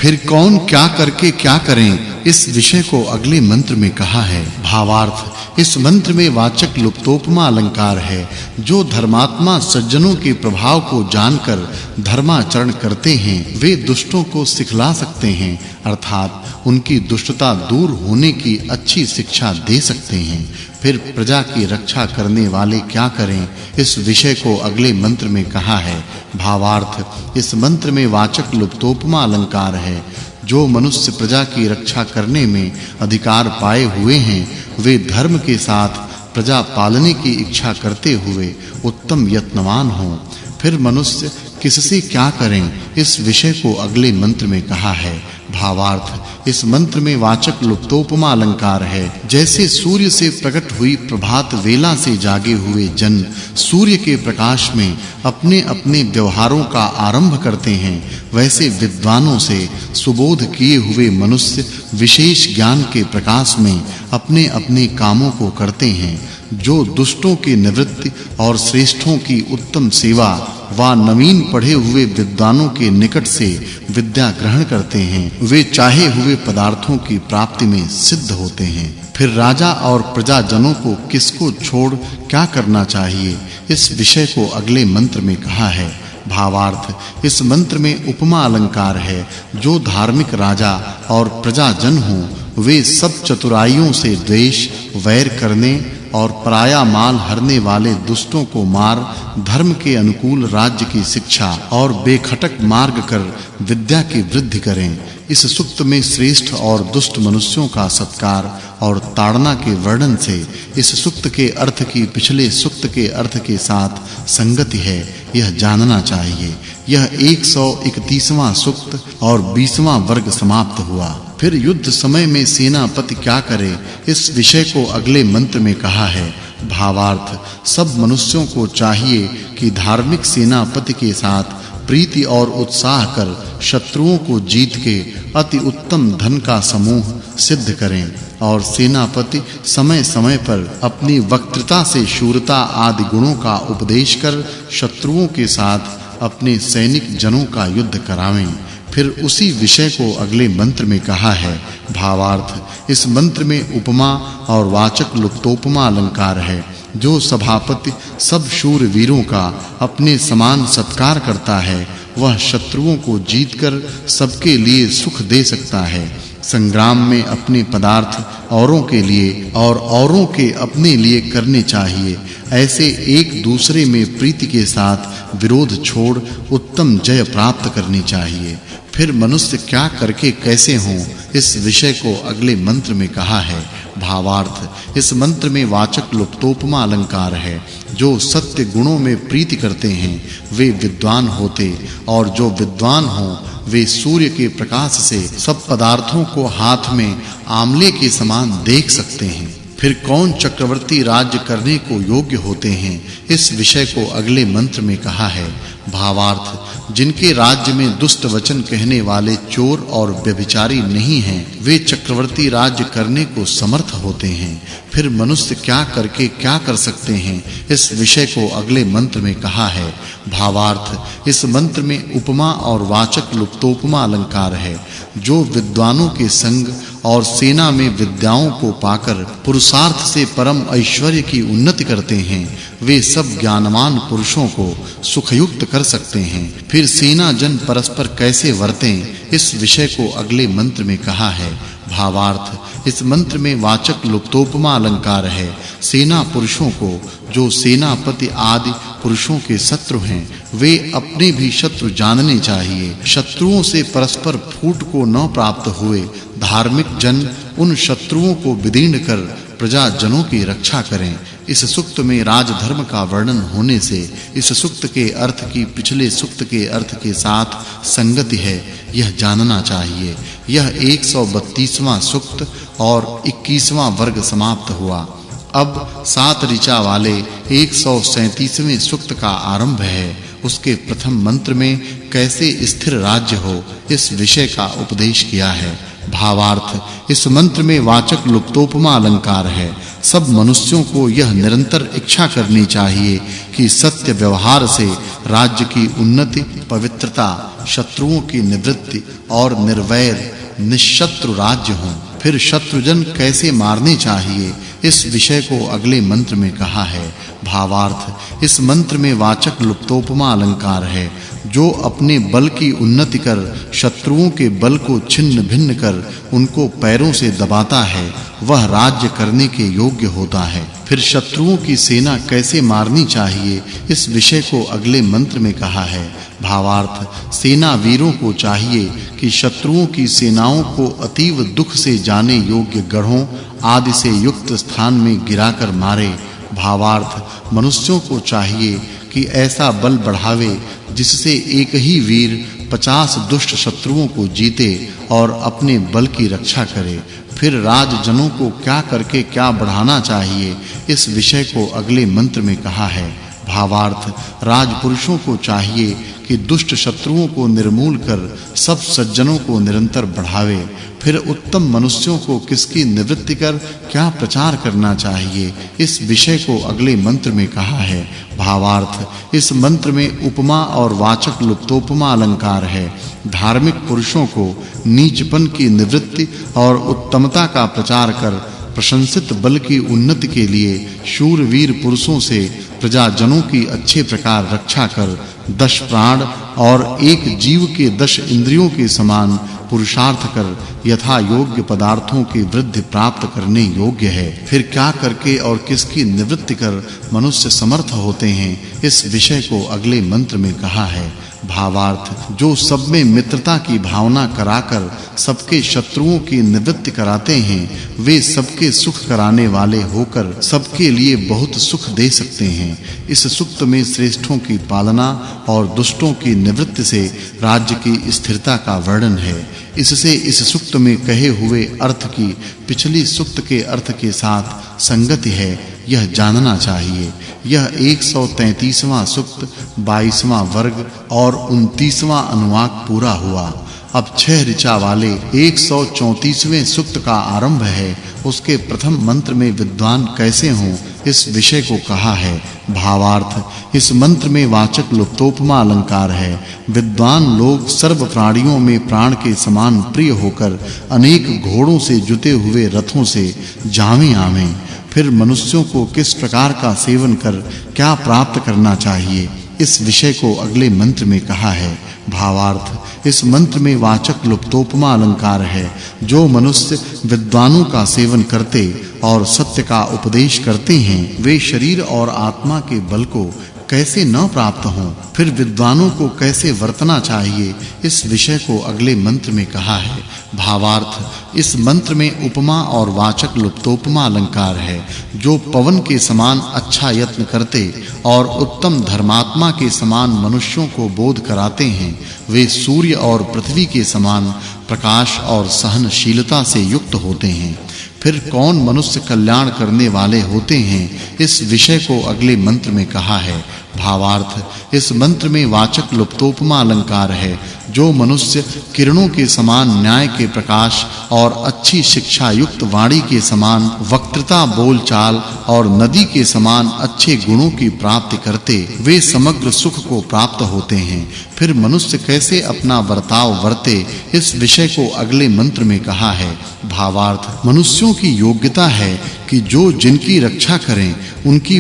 फिर कौन क्या करके क्या करें, इस विषय को अगले मंत्र में कहा है। भावार्थ, इस मंत्र में वाचक् लुप्तोपमा अलंकार है। जो धर्मात्मा सज्जनों के प्रभाव को जानकर धर्माचरण करते हैं, वे दुष्टों को सिखला सकते हैं, अर्थात उनकी दुष्टता दूर होने की अच्छी शिक्षा दे सकते हैं। फिर प्रजा की रक्षा करने वाले क्या करें, इस विषय को अगले मंत्र में कहा है। भावार्थ, इस मंत्र में वाचक् लुप्तोपमा अलंकार है। जो मनुष्य प्रजा की रक्षा करने में अधिकार पाए हुए हैं, वे धर्म के साथ प्रजा पालने की इच्छा करते हुए उत्तम यत्नवान हों। फिर मनुष्य किससे क्या करें, इस विषय को अगले मंत्र में कहा है। भावार्थ, इस मंत्र में वाचक् लुप्तोपमा अलंकार है। जैसे सूर्य से प्रकट हुई प्रभात वेला से जागे हुए जन सूर्य के प्रकाश में अपने-अपने व्यवहारों का आरंभ करते हैं, वैसे विद्वानों से सुबोध किए हुए मनुष्य विशेष ज्ञान के प्रकाश में अपने-अपने कामों को करते हैं। जो दुष्टों की निवृत्ति और श्रेष्ठों की उत्तम सेवा व नवीन पढ़े हुए विद्वानों के निकट से विद्या ग्रहण करते हैं, वे चाहे हुए पदार्थों की प्राप्ति में सिद्ध होते हैं। फिर राजा और प्रजाजनों को किसको छोड़ क्या करना चाहिए, इस विषय को अगले मंत्र में कहा है। भावार्थ, इस मंत्र में उपमा अलंकार है। जो धार्मिक राजा और प्रजाजन हों, वे सब चतुराइयों से द्वेष वैर करने और पराया माल हरने वाले दुष्टों को मार धर्म के अनुकूल राज्य की शिक्षा और बेखटक मार्ग कर विद्या की वृद्धि करें। इस सूक्त में श्रेष्ठ और दुष्ट मनुष्यों का सत्कार और ताड़ना के वर्णन से इस सूक्त के अर्थ की पिछले सूक्त के अर्थ के साथ संगति है, यह जानना चाहिए। यह 131वां सूक्त और 20वां वर्ग समाप्त हुआ। फिर युद्ध समय में सेनापति क्या करे, इस विषय को अगले मंत्र में कहा है। भावार्थ, सब मनुष्यों को चाहिए कि धार्मिक सेनापति के साथ प्रीति और उत्साह कर शत्रुओं को जीत के अति उत्तम धन का समूह सिद्ध करें और सेनापति समय-समय पर अपनी वक्तृता से शूरता आदि गुणों का उपदेश कर शत्रुओं के साथ अपने सैनिक जनों का युद्ध करावें। फिर उसी विषय को अगले मंत्र में कहा है। भावार्थ, इस मंत्र में उपमा और वाचक् लुप्तोपमा अलंकार है। जो सभापति सब शूर वीरों का अपने समान सत्कार करता है, वह शत्रुओं को जीतकर सबके लिए सुख दे सकता है। संग्राम में अपने पदार्थ औरों के लिए और औरों के अपने लिए करने चाहिए। ऐसे एक दूसरे में प्रीति के साथ विरोध छोड़ उत्तम जय प्राप्त करनी चाहिए। फिर मनुष्य क्या करके कैसे हों, इस विषय को अगले मंत्र में कहा है। भावार्थ, इस मंत्र में वाचक् लुप्तोपमा अलंकार है। जो सत्य गुणों में प्रीति करते हैं, वे विद्वान होते, और जो विद्वान हों, वे सूर्य के प्रकाश से सब पदार्थों को हाथ में आंवले के समान देख सकते हैं। फिर कौन चक्रवर्ती राज्य करने को योग्य होते हैं, इस विषय को अगले मंत्र में कहा है। भावार्थ, जिनके राज्य में दुष्ट वचन कहने वाले चोर और व्यभिचारी नहीं हैं, वे चक्रवर्ती राज्य करने को समर्थ होते हैं। फिर मनुष्य क्या करके क्या कर सकते हैं, इस विषय को अगले मंत्र में कहा है। भावार्थ, इस मंत्र में उपमा और वाचक् लुप्तोपमा अलंकार है। जो विद्वानों के संग और सेना में विद्याओं को पाकर पुरुषार्थ से परम ऐश्वर्य की उन्नति करते हैं, वे सब ज्ञानवान पुरुषों को सुखयुक्त कर सकते हैं। फिर सेना जन परस्पर कैसे वर्तें, इस विषय को अगले मंत्र में कहा है। भावार्थ, इस मंत्र में वाचक् लुप्तोपमा अलंकार है। सेना पुरुषों को, जो सेनापति आदि पुरुषों के शत्रु हैं, वे अपने भी शत्रु जानने चाहिए। शत्रुओं से परस्पर फूट को न प्राप्त हुए धार्मिक जन उन शत्रुओं को विदीर्ण कर प्रजाजनों की रक्षा करें। इस सूक्त में राजधर्म का वर्णन होने से इस सूक्त के अर्थ की पिछले सूक्त के अर्थ के साथ संगति है, यह जानना चाहिए। यह 132वां सूक्त और 21वां वर्ग समाप्त हुआ। अब 7 ऋचा वाले 137वें सूक्त का आरंभ है। उसके प्रथम मंत्र में कैसे स्थिर राज्य हो, इस विषय का उपदेश किया है। भावार्थ इस मंत्र में वाचक् लुप्तोपमा अलंकार है। सब मनुष्यों को यह निरंतर इच्छा करनी चाहिए कि सत्य व्यवहार से राज्य की उन्नति, पवित्रता, शत्रुओं की निवृत्ति और निर्वैर निशत्रु राज्य हो। फिर शत्रुजन कैसे मारने चाहिए, इस विषय को अगले मंत्र में कहा है। भावार्थ इस मंत्र में वाचक् लुप्तोपमा अलंकार है। जो अपने बल की उन्नति कर शत्रुओं के बल को छिन्न भिन्न कर उनको पैरों से दबाता है, वह राज्य करने के योग्य होता है। फिर शत्रुओं की सेना कैसे मारनी चाहिए, इस विषय को अगले मंत्र में कहा है। भावार्थ सेना वीरों को चाहिए कि शत्रुओं की सेनाओं को अतीव दुख से जाने योग्य गढ़ों आदि से युक्त स्थान में गिराकर मारे। भावार्थ मनुष्यों को चाहिए कि ऐसा बल बढ़ावे जिससे एक ही वीर 50 दुष्ट शत्रुओं को जीते और अपने बल की रक्षा करे। फिर राजजनों को क्या करके क्या बढ़ाना चाहिए, इस विषय को अगले मंत्र में कहा है। भावार्थ राजपुरुषों को चाहिए कि दुष्ट शत्रुओं को निर्मूल कर सब सज्जनों को निरंतर बढ़ावे। फिर उत्तम मनुष्यों को किसकी निवृत्ति कर क्या प्रचार करना चाहिए, इस विषय को अगले मंत्र में कहा है। भावार्थ इस मंत्र में उपमा और वाचक् लुप्तोपमा अलंकार है। धार्मिक पुरुषों को नीचपन की निवृत्ति और उत्तमता का प्रचार कर प्रशंसित बल की उन्नति के लिए शूरवीर पुरुषों से प्रजाजनों की अच्छे प्रकार रक्षा कर 10 प्राण और एक जीव के 10 इंद्रियों के समान पुरुषार्थ कर यथा योग्य पदार्थों की वृद्धि प्राप्त करने योग्य है। फिर क्या करके और किसकी निवृत्ति कर मनुष्य समर्थ होते हैं, इस विषय को अगले मंत्र में कहा है। भावार्थ जो सब में मित्रता की भावना कराकर सबके शत्रुओं की निवृत्ति कराते हैं, वे सबके सुख कराने वाले होकर सबके लिए बहुत सुख दे सकते हैं। इस सुक्त में श्रेष्ठों की पालना और दुष्टों की निवृत्ति से राज्य की स्थिरता का वर्णन है। इससे इस सुक्त में कहे हुए अर्थ की पिछली सुक्त के अर्थ के साथ संगति है, यह जानना चाहिए। यह 133वां सुक्त, 22वां वर्ग और 29वां अनुवाक पूरा हुआ। अब 6 ऋचा वाले 134वें सुक्त का आरंभ है। उसके प्रथम मंत्र में विद्वान कैसे हों, इस विषय को कहा है। भावार्थ इस मंत्र में वाचक् लुप्तोपमा अलंकार है। विद्वान लोग सर्व प्राणियों में प्राण के समान प्रिय होकर अनेक घोड़ों से जुते हुए रथों से जावें आवें। फिर मनुष्यों को किस प्रकार का सेवन कर क्या प्राप्त करना चाहिए, इस विषय को अगले मंत्र में कहा है। भावार्थ इस मंत्र में वाचक् लुप्तोपमा अलंकार है। जो मनुष्य विद्वानों का सेवन करते और सत्य का उपदेश करते हैं, वे शरीर और आत्मा के बल को कैसे न प्राप्त हों। फिर विद्वानों को कैसे वर्तना चाहिए, इस विषय को अगले मंत्र में कहा है। भावार्थ इस मंत्र में उपमा और वाचक् लुप्तोपमा अलंकार है। जो पवन के समान अच्छा यत्न करते और उत्तम धर्मात्मा के समान मनुष्यों को बोध कराते हैं, वे सूर्य और पृथ्वी के समान प्रकाश और सहनशीलता से युक्त होते हैं। फिर कौन मनुष्य कल्याण करने वाले होते हैं, इस विषय को अगले मंत्र में कहा है। भावार्थ इस मंत्र में वाचक् लुप्तोपमा अलंकार है। जो मनुष्य किरणों के समान न्याय के प्रकाश और अच्छी शिक्षा युक्त वाणी के समान वक्तृता बोलचाल और नदी के समान अच्छे गुणों की प्राप्ति करते, वे समग्र सुख को प्राप्त होते हैं। फिर मनुष्य कैसे अपना वर्ताव वर्ते, इस विषय को अगले मंत्र में कहा है। भावार्थ मनुष्यों की योग्यता है कि जो जिनकी रक्षा करें उनकी